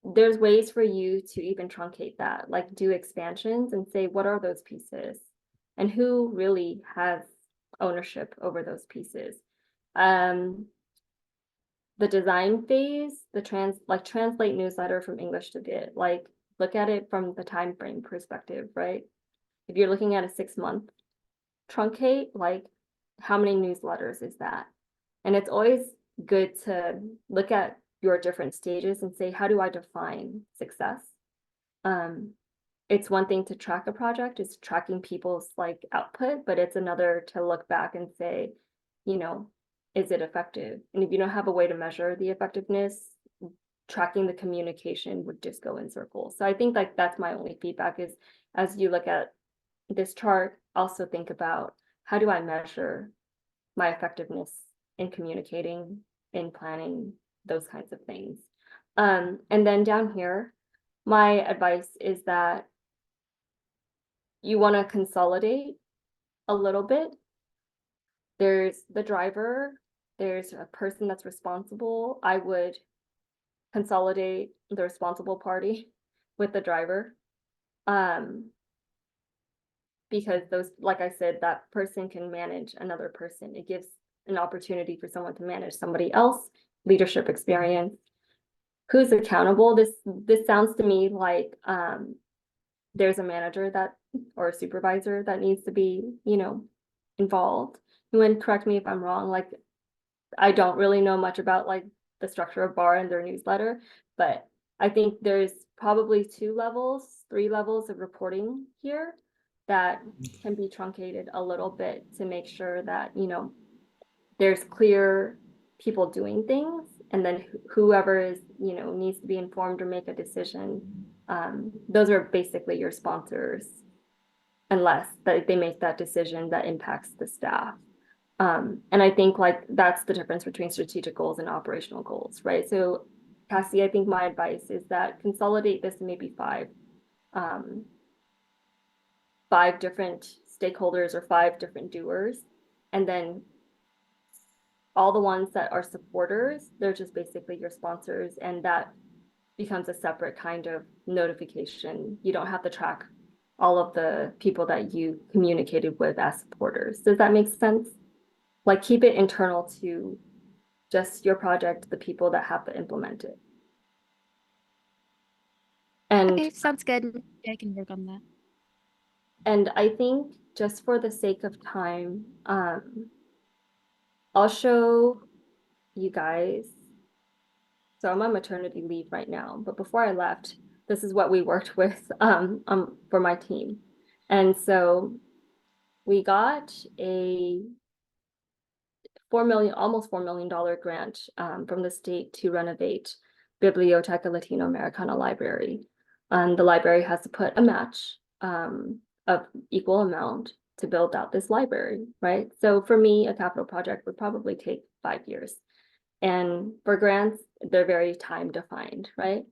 There's ways for you to even truncate that, like do expansions and say, what are those pieces? And who really has ownership over those pieces? The design phase, translate newsletter from English to Vid, like look at it from the time frame perspective, right? If you're looking at a 6-month truncate, like how many newsletters is that? And it's always good to look at your different stages and say, how do I define success? It's one thing to track a project, it's tracking people's like output, but it's another to look back and say, you know, is it effective? And if you don't have a way to measure the effectiveness, tracking the communication would just go in circles. So I think like that's my only feedback is as you look at this chart, also think about how do I measure my effectiveness in communicating, in planning, those kinds of things. And then down here, my advice is that you want to consolidate a little bit. There's the driver, there's a person that's responsible. I would consolidate the responsible party with the driver. Because those, like I said, that person can manage another person. It gives an opportunity for someone to manage somebody else, leadership experience. Who's accountable? This sounds to me like there's a manager that or a supervisor that needs to be, you know, involved. And correct me if I'm wrong, like I don't really know much about like the structure of BAR and their newsletter, but I think there's probably 2 levels, 3 levels of reporting here that can be truncated a little bit to make sure that, you know, there's clear people doing things, and then whoever is, you know, needs to be informed or make a decision. Those are basically your sponsors, unless they make that decision that impacts the staff. And I think like that's the difference between strategic goals and operational goals, right? So Cassie, I think my advice is that consolidate this to maybe 5 different stakeholders or 5 different doers, and then all the ones that are supporters, they're just basically your sponsors, and that becomes a separate kind of notification. You don't have to track all of the people that you communicated with as supporters. Does that make sense? Like keep it internal to just your project, the people that have to implement it. And Okay, sounds good. I can work on that. And I think just for the sake of time, I'll show you guys. So I'm on maternity leave right now, but before I left, this is what we worked with for my team. And so we got a almost $4 million grant from the state to renovate Biblioteca Latinoamericana Library. And the library has to put a match of equal amount to build out this library, right? So for me, a capital project would probably take 5 years. And for grants, they're very time defined, right?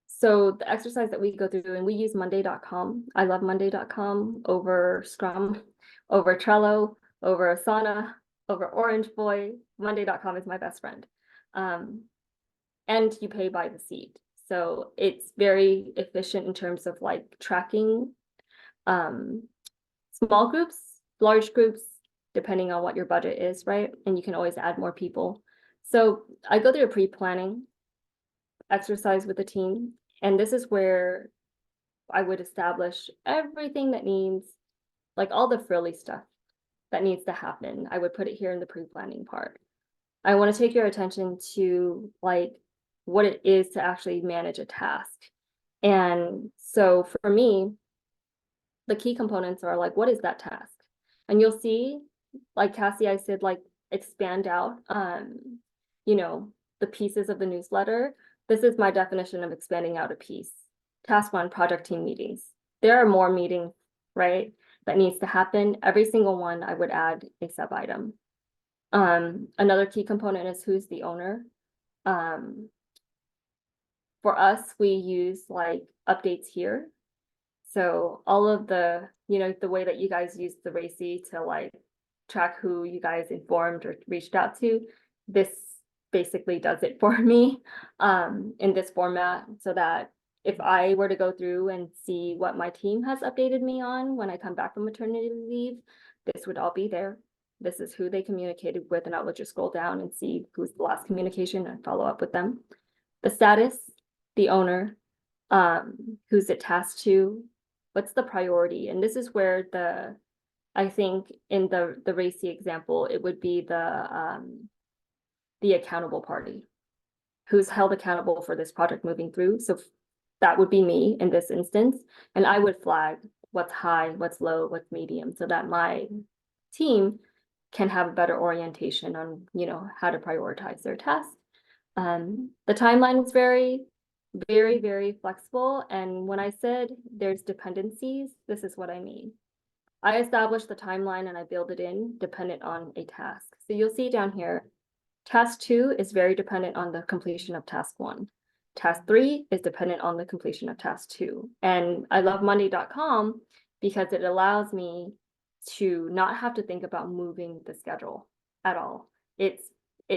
So the exercise that we go through, and we use monday.com. I love monday.com over Scrum, over Trello, over Asana. over Orange Boy. Monday.com is my best friend. And you pay by the seat. So it's very efficient in terms of like tracking small groups, large groups, depending on what your budget is, right? And you can always add more people. So I go through a pre-planning exercise with the team, and this is where I would establish everything that needs, like all the frilly stuff that needs to happen. I would put it here in the pre-planning part. I want to take your attention to like what it is to actually manage a task. And so for me, the key components are like, what is that task? And you'll see, like Cassie, I said, like expand out, the pieces of the newsletter. This is my definition of expanding out a piece. Task 1, project team meetings. There are more meetings, right, that needs to happen. Every single one, I would add a sub item. Another key component is who's the owner. For us, we use like updates here. So all of the, the way that you guys use the RACI to like track who you guys informed or reached out to, this basically does it for me in this format, so that if I were to go through and see what my team has updated me on when I come back from maternity leave, this would all be there. This is who they communicated with, and I would just scroll down and see who's the last communication and follow up with them. The status, the owner, who's it tasked to, what's the priority? And this is where I think in the RACI example, it would be the accountable party, who's held accountable for this project moving through. So that would be me in this instance. And I would flag what's high, what's low, what's medium, so that my team can have a better orientation on, how to prioritize their tasks. The timeline is very, very flexible. And when I said there's dependencies, this is what I mean. I establish the timeline and I build it in dependent on a task. So you'll see down here, task 2 is very dependent on the completion of task 1. Task 3 is dependent on the completion of task 2. And I love Monday.com because it allows me to not have to think about moving the schedule at all. It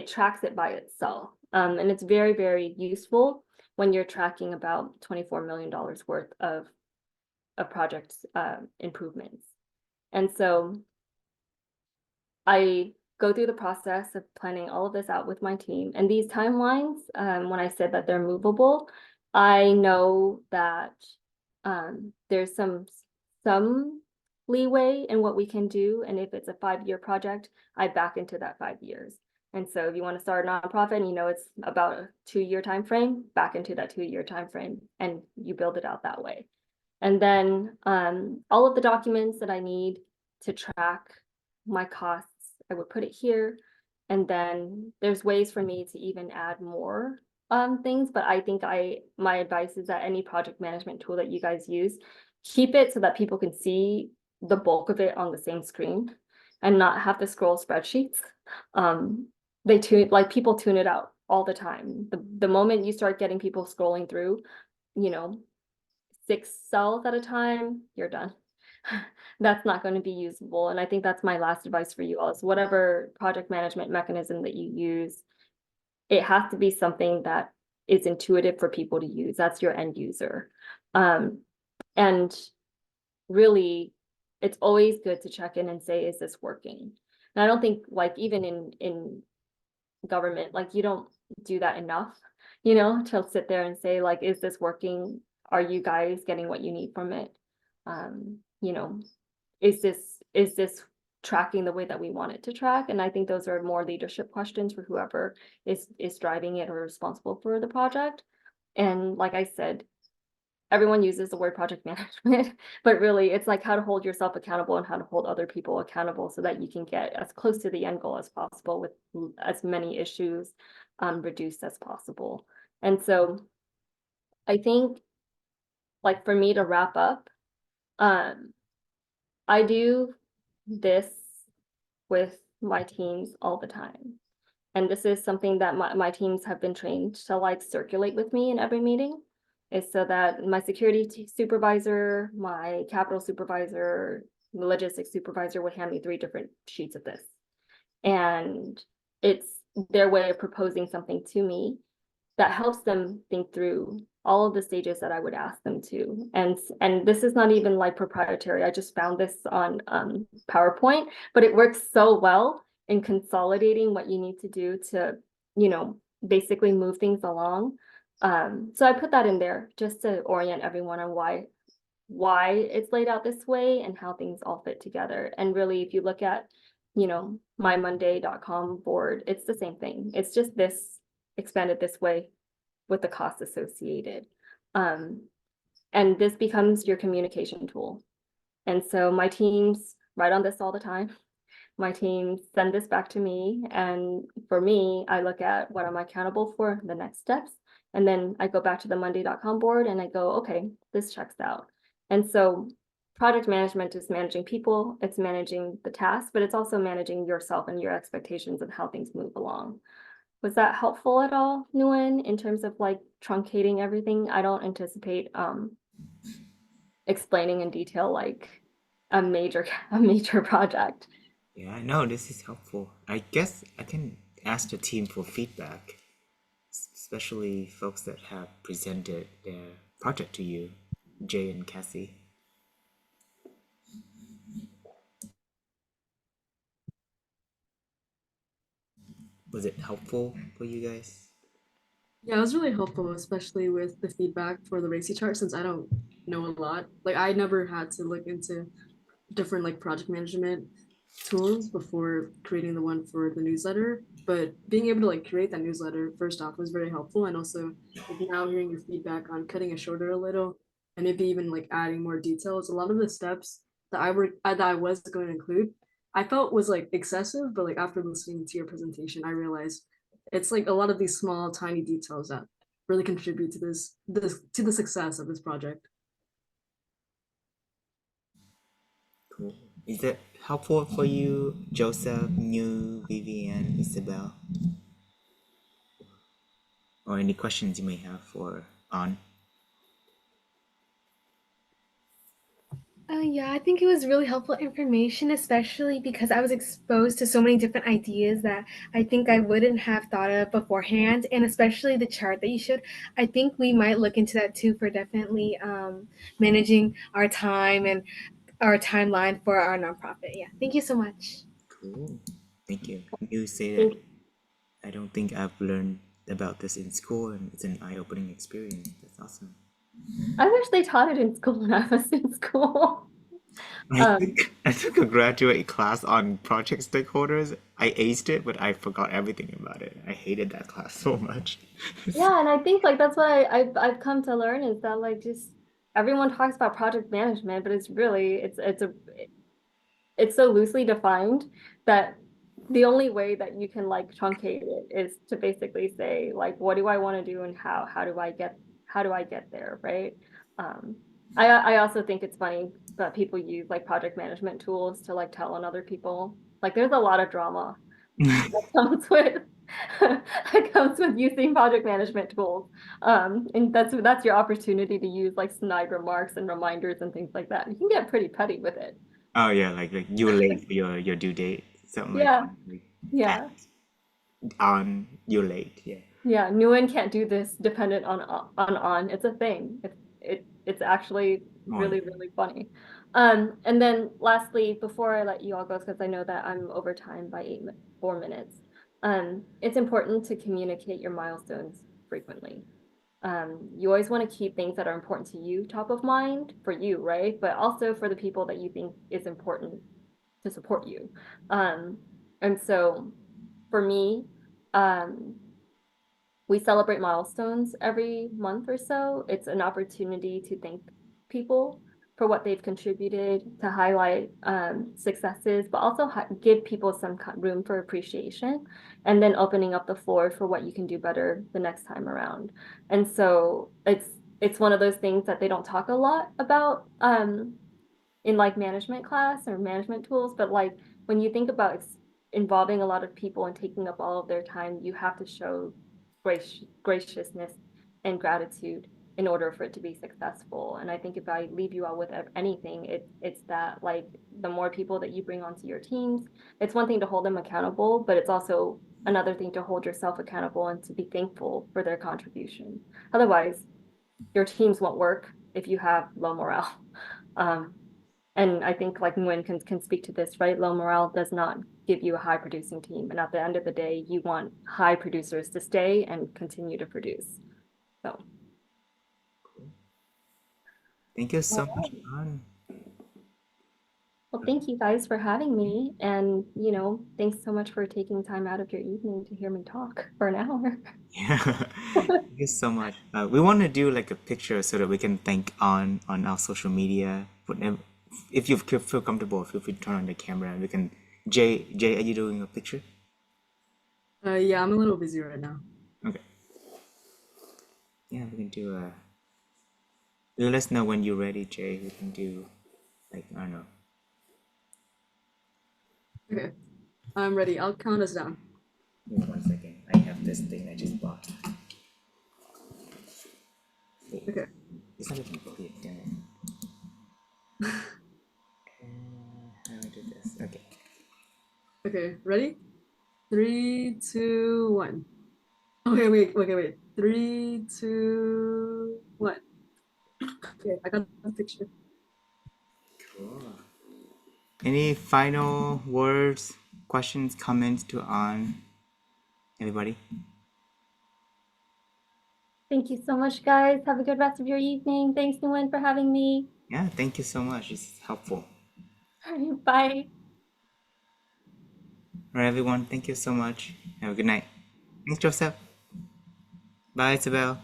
tracks it by itself. And it's very, very useful when you're tracking about $24 million worth of project improvements. And so I go through the process of planning all of this out with my team. And these timelines, when I said that they're movable, I know that there's some leeway in what we can do. And if it's a 5-year project, I back into that 5 years. And so if you want to start a nonprofit and it's about a 2-year time frame, back into that 2-year time frame, and you build it out that way. And then all of the documents that I need to track my costs, I would put it here. And then there's ways for me to even add more things, but I think my advice is that any project management tool that you guys use, keep it so that people can see the bulk of it on the same screen and not have to scroll spreadsheets. People tune it out all the time. The moment you start getting people scrolling through, 6 cells at a time, you're done. That's not going to be usable. And I think that's my last advice for you all, is whatever project management mechanism that you use, it has to be something that is intuitive for people to use. That's your end user. And really, it's always good to check in and say, is this working? And I don't think even in government, you don't do that enough, to sit there and say, is this working? Are you guys getting what you need from it? Is this tracking the way that we want it to track? And I think those are more leadership questions for whoever is driving it or responsible for the project. And like I said, everyone uses the word project management, but really it's like how to hold yourself accountable and how to hold other people accountable so that you can get as close to the end goal as possible with as many issues reduced as possible. And so I think, for me to wrap up, I do this with my teams all the time. And this is something that my teams have been trained to circulate with me in every meeting, is so that my security supervisor, my capital supervisor, the logistics supervisor would hand me 3 different sheets of this. And it's their way of proposing something to me that helps them think through all of the stages that I would ask them to. And this is not even like proprietary. I just found this on PowerPoint, but it works so well in consolidating what you need to do to, basically move things along. So I put that in there just to orient everyone on why it's laid out this way and how things all fit together. And really, if you look at, mymonday.com board, it's the same thing. It's just this expanded this way with the costs associated. And this becomes your communication tool. And so my teams write on this all the time. My teams send this back to me. And for me, I look at what I'm accountable for, the next steps. And then I go back to the monday.com board and I go, okay, this checks out. And so project management is managing people, it's managing the task, but it's also managing yourself and your expectations of how things move along. Was that helpful at all, Nguyen, in terms of like truncating everything? I don't anticipate explaining in detail like a major project. Yeah, I know this is helpful. I guess I can ask the team for feedback, especially folks that have presented their project to you, Jay and Cassie. Was it helpful for you guys? Yeah, it was really helpful, especially with the feedback for the RACI chart, since I don't know a lot. Like I never had to look into different like project management tools before creating the one for the newsletter. But being able to like create that newsletter first off was very helpful. And also like now hearing your feedback on cutting it shorter a little and maybe even like adding more details. A lot of the steps that I was going to include, I felt was like excessive, but like after listening to your presentation, I realized it's like a lot of these small, tiny details that really contribute to this to the success of this project. Cool. Is that helpful for you, Joseph, New, Vivian, Isabel? Or any questions you may have for On? Yeah, I think it was really helpful information, especially because I was exposed to so many different ideas that I think I wouldn't have thought of beforehand, and especially the chart that you showed. I think we might look into that too for definitely managing our time and our timeline for our nonprofit. Yeah, thank you so much. Cool. Thank you. You say that Thank- I don't think I've learned about this in school, and it's an eye-opening experience. That's awesome. I wish they taught it in school when I was in school. I think I took a graduate class on project stakeholders. I aced it, but I forgot everything about it. I hated that class so much. Yeah, and I think like that's what I've come to learn is that like just everyone talks about project management, but it's really it's so loosely defined that the only way that you can like truncate it is to basically say like what do I want to do and how do I get there, right? Um, I also think it's funny that people use like project management tools to like tell on other people. Like there's a lot of drama that comes with that comes with using project management tools. And that's your opportunity to use like snide remarks and reminders and things like that. You can get pretty petty with it. Oh yeah, like you're late for your due date, something like Yeah, that. Like, yeah, at on you're late. Yeah. yeah. Nguyen can't do this dependent on. It's a thing. It's actually Oh yeah. really funny. And then lastly, before I let you all go, because I know that I'm over time by 4 minutes. It's important to communicate your milestones frequently. You always want to keep things that are important to you top of mind for you, right? But also for the people that you think is important to support you. Um, and so for me, um, we celebrate milestones every month or so. It's an opportunity to thank people for what they've contributed, to highlight successes, but also give people some room for appreciation, and then opening up the floor for what you can do better the next time around. And so it's one of those things that they don't talk a lot about in like management class or management tools, but like when you think about involving a lot of people and taking up all of their time, you have to show graciousness and gratitude in order for it to be successful. And I think if I leave you all with anything, it's that like the more people that you bring onto your teams, it's one thing to hold them accountable, but it's also another thing to hold yourself accountable and to be thankful for their contribution. Otherwise, your teams won't work if you have low morale. And I think like Nguyen can speak to this, right? Low morale does not give you a high producing team. And at the end of the day, you want high producers to stay and continue to produce. So Thank you so much, An. well, thank you guys for having me. And, you know, thanks so much for taking time out of your evening to hear me talk for an hour. Yeah, thank you so much. We want to do like a picture so that we can thank on our social media. Whatever, if you feel comfortable, feel free to turn on the camera. We can. Jay, are you doing a picture? Yeah, I'm a little busy right now. Okay. Yeah, we can do a. Let us know when you're ready, Jay. We can do like I don't know. Okay, I'm ready. I'll count us down. Give me 1 second. I have this thing I just bought. Wait, Okay. it's not even complete. Damn it. How do I do this? Okay. Okay, ready? 3, 2, 1. Okay, wait. 3, 2, 1. Okay, I got the picture. Cool. Any final words, questions, comments to on everybody? Thank you so much, guys. Have a good rest of your evening. Thanks, Nguyen, for having me. Yeah, thank you so much. It's helpful. All right, bye. All right, everyone. Thank you so much. Have a good night. Thanks, Joseph. Bye, Isabel.